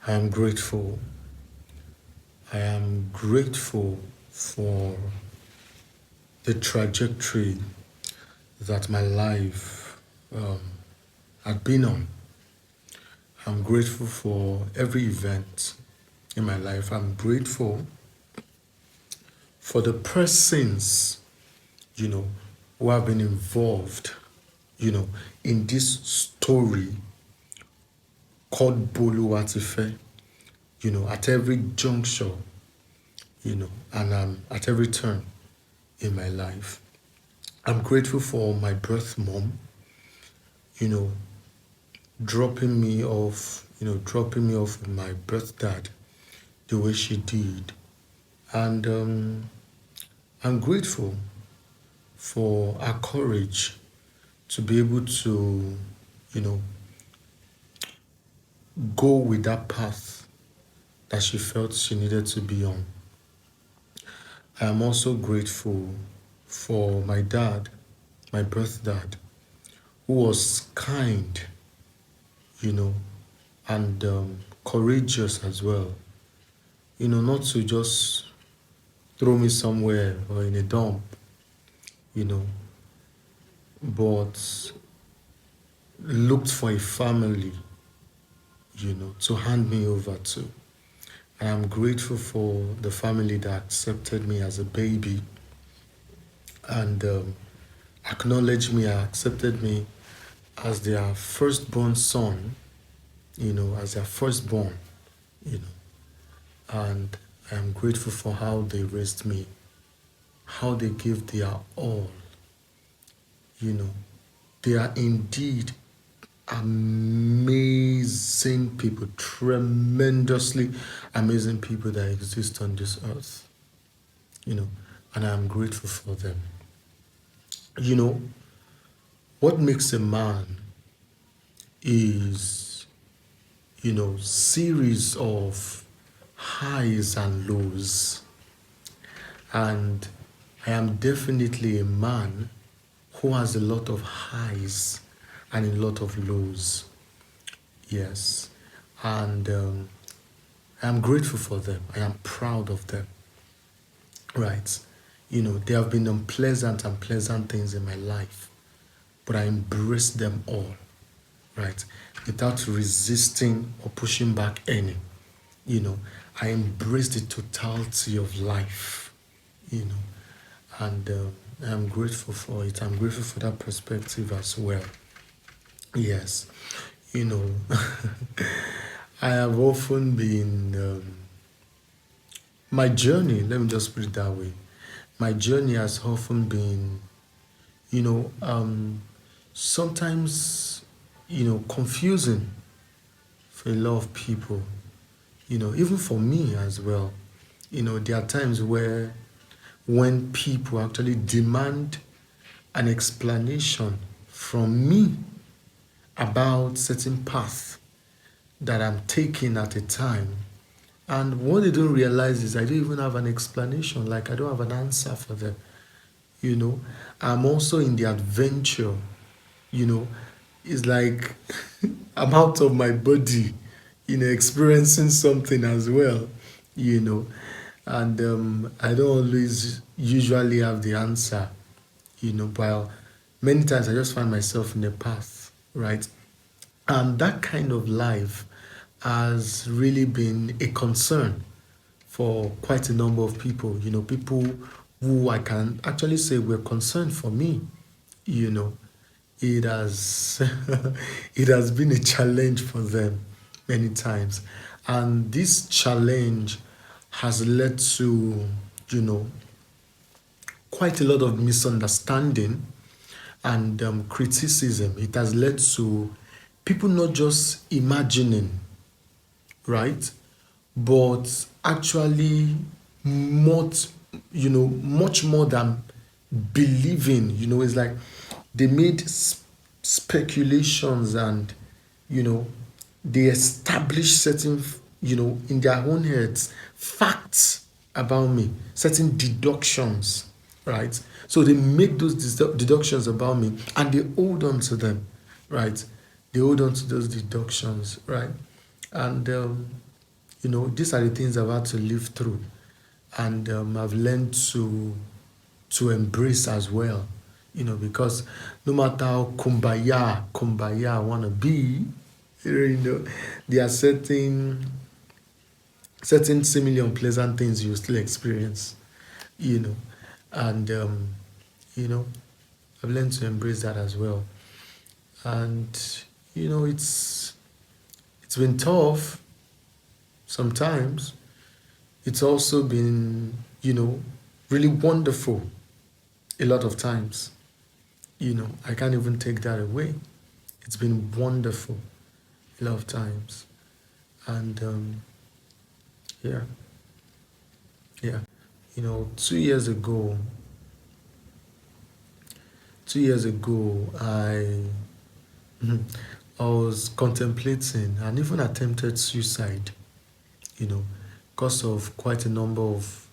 I am grateful. I am grateful for the trajectory that my life had been on. I'm grateful for every event in my life. I'm grateful for the persons, you know, who have been involved, in this story called Bolu Daviyd, at every juncture, and at every turn in my life. I'm grateful for my birth mom, you know, dropping me off with my birth dad the way she did. And I'm grateful for her courage to be able to, you know, go with that path that she felt she needed to be on. I am also grateful for my dad, my birth dad, who was kind, you know, and courageous as well. Not to just throw me somewhere or in a dump, you know, but looked for a family, to hand me over to. And I'm grateful for the family that accepted me as a baby and acknowledged me, accepted me as their firstborn son, as their firstborn, you know. And I'm grateful for how they raised me, how they gave their all, you know. They are indeed amazing people, tremendously amazing people that exist on this earth, and I'm grateful for them. What makes a man is, series of highs and lows. And I am definitely a man who has a lot of highs and a lot of lows. Yes. And I am grateful for them. I am proud of them. Right. There have been unpleasant and pleasant things in my life, but I embrace them all. Right. Without resisting or pushing back any. I embrace the totality of life, and I'm grateful for it. I'm grateful for that perspective as well. Yes, I have often been, my journey, let me just put it that way. My journey has often been, sometimes, confusing for a lot of people, even for me as well. There are times when people actually demand an explanation from me about certain path that I'm taking at a time. And what they don't realize is I don't even have an explanation, like I don't have an answer for them. I'm also in the adventure, it's like I'm out of my body, experiencing something as well, and I don't always usually have the answer, but many times I just find myself in a path, right? And that kind of life has really been a concern for quite a number of people, people who I can actually say were concerned for me, you know. It has it has been a challenge for them many times. And this challenge has led to, you know, quite a lot of misunderstanding and criticism. It has led to people not just imagining, right, but actually much, much more than believing. It's like they made speculations and, you know, they established certain, in their own heads, facts about me, certain deductions, right? So they make those deductions about me and they hold on to them, right? They hold on to those deductions, right? And these are the things I've had to live through, and I've learned to embrace as well. Because no matter how kumbaya I want to be, there are certain seemingly unpleasant things you still experience, you know, and you know, I've learned to embrace that as well. And it's been tough sometimes. It's also been really wonderful a lot of times. I can't even take that away. It's been wonderful a lot of times. And yeah, yeah. 2 years ago, I I was contemplating and even attempted suicide, because of quite a number of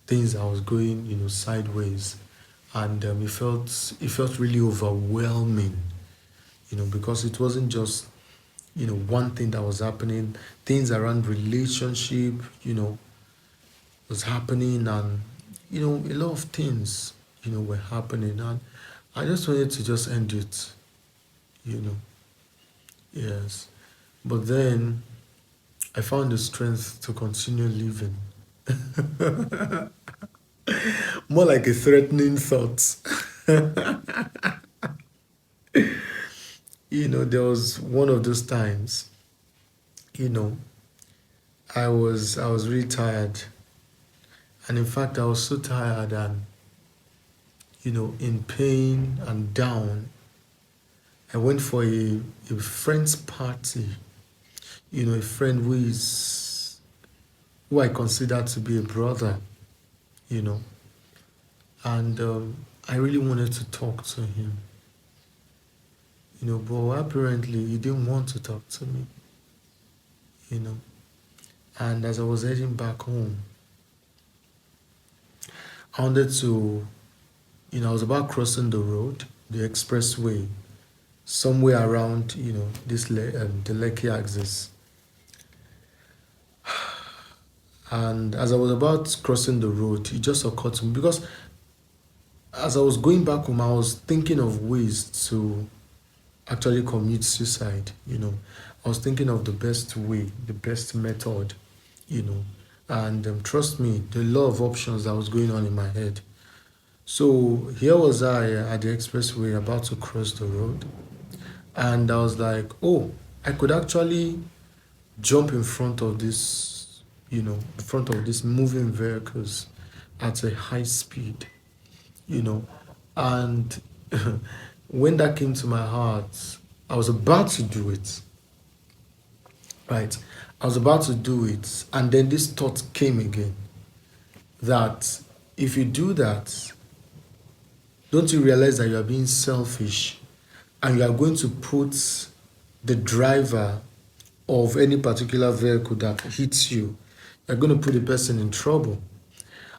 things I was going, sideways, and it felt really overwhelming, because it wasn't just one thing that was happening. Things around relationship, was happening, and a lot of things, were happening, and I just wanted to just end it, you know. Yes, but then I found the strength to continue living. More like a threatening thought. There was one of those times, you know, I was really tired. And in fact, I was so tired and, in pain and down. I went for a friend's party, a friend who I consider to be a brother, you know, and I really wanted to talk to him, but apparently he didn't want to talk to me, you know. And as I was heading back home, I wanted to, I was about crossing the road, the expressway, somewhere around, the Lekki axis. And as I was about crossing the road, it just occurred to me, because as I was going back home, I was thinking of ways to actually commit suicide. I was thinking of the best way, the best method, and trust me, the lot of options that was going on in my head. So here was I at the expressway about to cross the road, and I was like, oh, I could actually jump in front of these moving vehicles at a high speed, you know. And when that came to my heart, I was about to do it, right? I was about to do it, and then this thought came again that if you do that, don't you realize that you are being selfish and you are going to put the driver of any particular vehicle that hits you, you're going to put the person in trouble.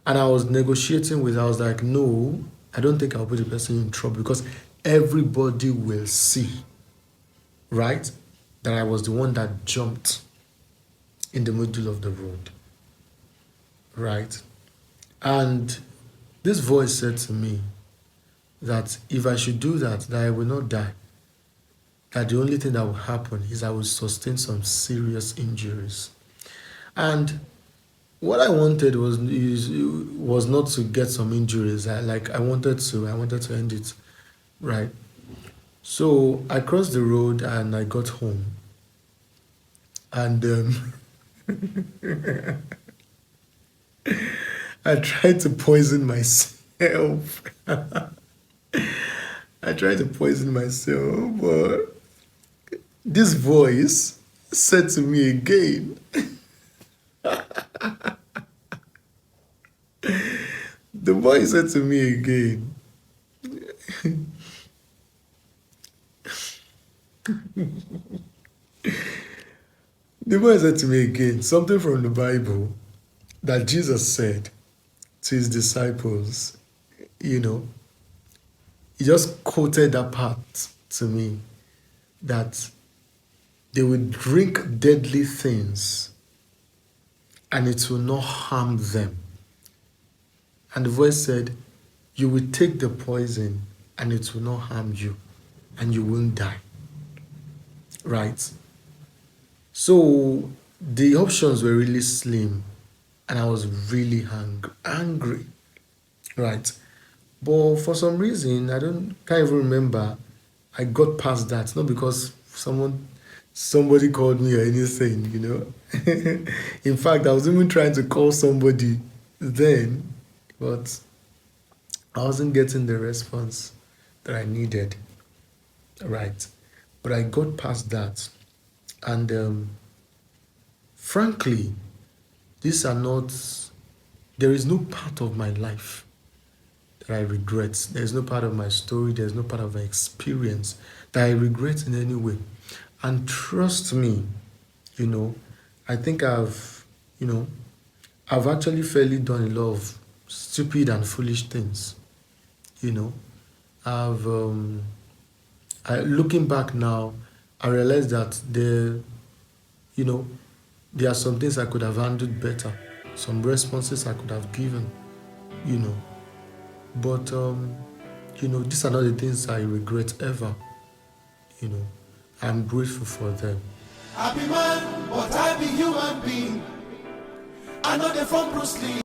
And I was negotiating with her. I was like, no, I don't think I'll put the person in trouble, because everybody will see, right, that I was the one that jumped in the middle of the road, right? And this voice said to me that if I should do that, that I will not die. That the only thing that will happen is I will sustain some serious injuries. And what I wanted was not to get some injuries. I wanted to end it, right? So I crossed the road and I got home, and I tried to poison myself. I tried to poison myself, but this voice said to me again. The voice said to me again, the voice said to me again something from the Bible that Jesus said to his disciples. He just quoted that part to me, that they would drink deadly things and it will not harm them. And the voice said, you will take the poison and it will not harm you and you won't die. Right? So the options were really slim and I was really angry. Right? But for some reason, can't even remember, I got past that. Not because somebody called me or anything, In fact, I was even trying to call somebody then, but I wasn't getting the response that I needed. Right. But I got past that. And frankly, these are not, there is no part of my life that I regret. There's no part of my story, there's no part of my experience that I regret in any way. And trust me, I think I've actually fairly done a lot of stupid and foolish things. I've looking back now, I realize that you know, there are some things I could have handled better, some responses I could have given, you know. But these are not the things I regret ever. I'm grateful for them. I be man, but I be human being. I know they from Bruce Lee.